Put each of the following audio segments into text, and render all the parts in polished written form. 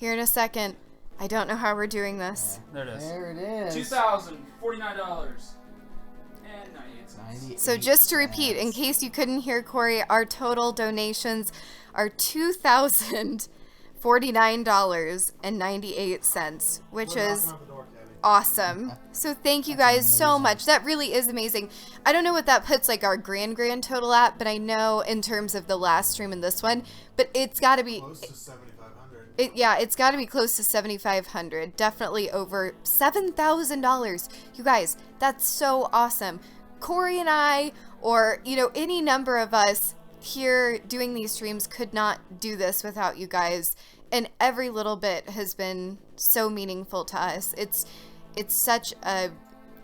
here in a second. I don't know how we're doing this. There it is. There it is. $2,049.98. So just to repeat, in case you couldn't hear Corey, our total donations are $2,049.98, which is awesome. So thank you guys so much. That really is amazing. I don't know what that puts like our grand total at, but I know in terms of the last stream and this one, but it's got to be close to 7,500. It's got to be close to 7,500. Definitely over $7,000. You guys, that's so awesome. Corey and I, or any number of us here doing these streams could not do this without you guys, and every little bit has been so meaningful to us. It's such a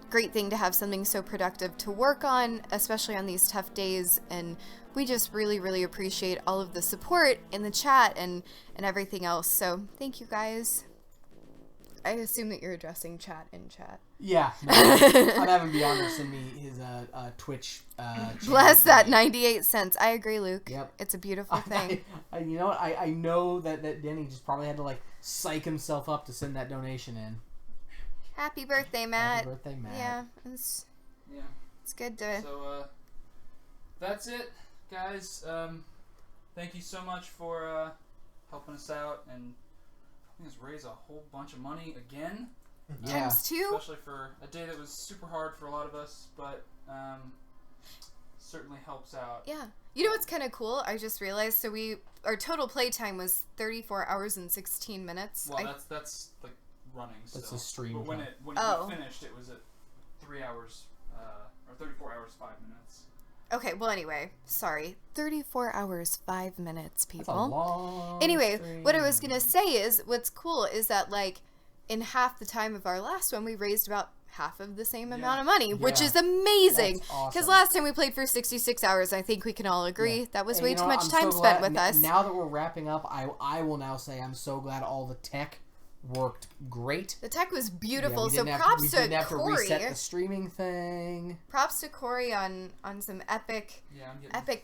great thing to have something so productive to work on, especially on these tough days, and we just really appreciate all of the support in the chat and everything else. So thank you guys. I assume that you're addressing chat in chat. Yeah. No, I'm having Beyonder send me his Twitch Bless that 98 cents. I agree, Luke. Yep. It's a beautiful thing. You know what? I know that Denny just probably had to psych himself up to send that donation in. Happy birthday, Matt. Happy birthday, Matt. Yeah, it's good to... So, that's it, guys. Thank you so much for helping us out and helping us raise a whole bunch of money again. Yeah. Times 2? Especially for a day that was super hard for a lot of us, but certainly helps out. Yeah. You know what's kind of cool? I just realized, so our total playtime was 34 hours and 16 minutes. Well, that's like running still. That's a stream. But when we finished, it was at 3 hours, or 34 hours, 5 minutes. Okay, well anyway, sorry. 34 hours, 5 minutes, people. That's a long Anyway, stream. what I was going to say is, what's cool is that, in half the time of our last one, we raised about half of the same amount of money, which is amazing. That's awesome. Because last time we played for 66 hours, I think we can all agree that was way too much time so spent glad, with us. Now that we're wrapping up, I will now say I'm so glad all the tech worked great. The tech was beautiful, Yeah, so props to we didn't have to Corey. reset the streaming thing. Props to Corey on some epic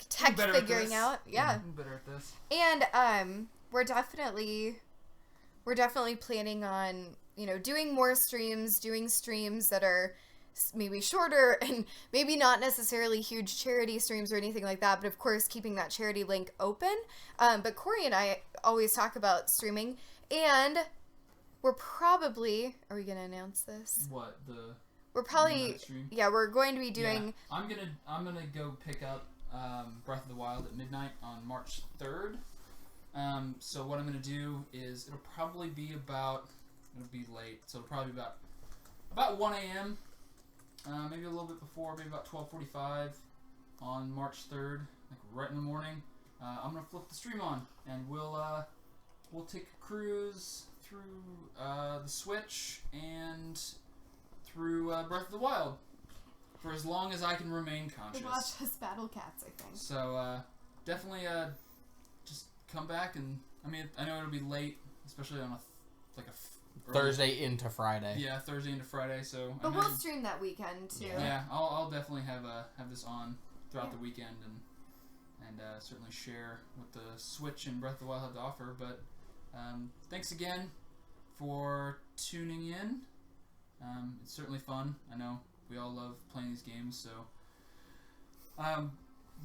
tech figuring out. Yeah. I'm better at this. And we're definitely planning on doing more streams, doing streams that are maybe shorter and maybe not necessarily huge charity streams or anything like that, but of course keeping that charity link open. But Corey and I always talk about streaming, and we're probably... Are we going to announce this? What, we're probably... stream? Yeah, we're going to be doing... Yeah. I'm gonna go pick up Breath of the Wild at midnight on March 3rd. So what I'm gonna do is it'll probably be about... It'll be late, so it'll probably be about 1 a.m. Maybe a little bit before, maybe about 12:45 on March 3rd, right in the morning. I'm gonna flip the stream on, and we'll take a cruise through the Switch and through Breath of the Wild for as long as I can remain conscious. We watch us battle cats, I think. So definitely just come back, and I know it'll be late, especially on a Thursday into Friday. Yeah, Thursday into Friday. So but we'll stream that weekend too. Yeah, I'll definitely have this on throughout the weekend and certainly share what the Switch and Breath of the Wild have to offer. But thanks again for tuning in. It's certainly fun. I know we all love playing these games. So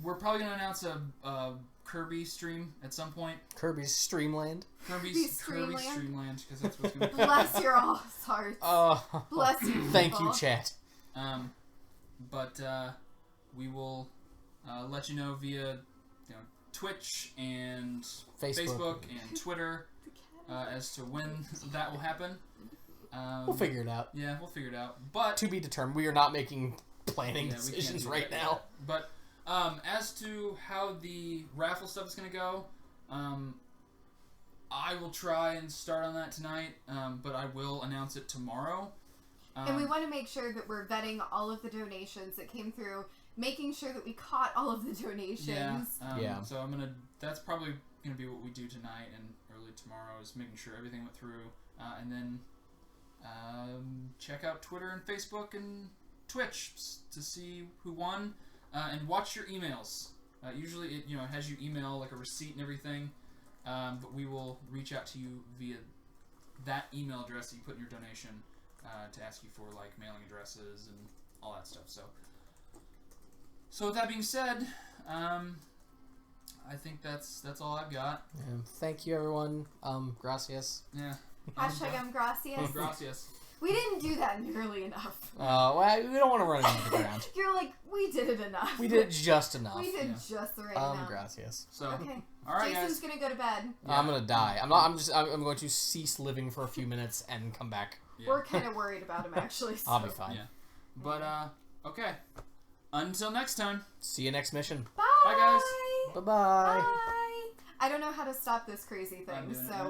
we're probably gonna announce a Kirby stream at some point. Kirby's Streamland. Kirby's Streamland, because that's what's going to be. Bless your all's hearts. Bless you. Thank you, chat. But we will let you know via Twitch and Facebook and Twitter as to when that will happen. We'll figure it out. Yeah, we'll figure it out. But to be determined. We are not making planning decisions right now. But as to how the raffle stuff is going to go, I will try and start on that tonight, but I will announce it tomorrow. And we want to make sure that we're vetting all of the donations that came through, making sure that we caught all of the donations. Yeah. So that's probably going to be what we do tonight and early tomorrow, is making sure everything went through, and then check out Twitter and Facebook and Twitch to see who won. And watch your emails. Usually, it has you email a receipt and everything. but we will reach out to you via that email address that you put in your donation to ask you for like mailing addresses and all that stuff. So with that being said, I think that's all I've got. Thank you, everyone. Gracias. Yeah. Hashtag gracias. Gracias. We didn't do that nearly enough. Well, we don't want to run it into the ground. You're like, we did it enough. We did it just enough. We did just the right amount. Gracias. So, okay. all right, Jason's guys. gonna go to bed. I'm gonna die. I'm going to cease living for a few minutes and come back. Yeah. We're kind of worried about him, actually. So. I'll be fine. Yeah. But, okay. Until next time. See you next mission. Bye. Bye, guys. Bye-bye. Bye. I don't know how to stop this crazy I'm thing, doing it so...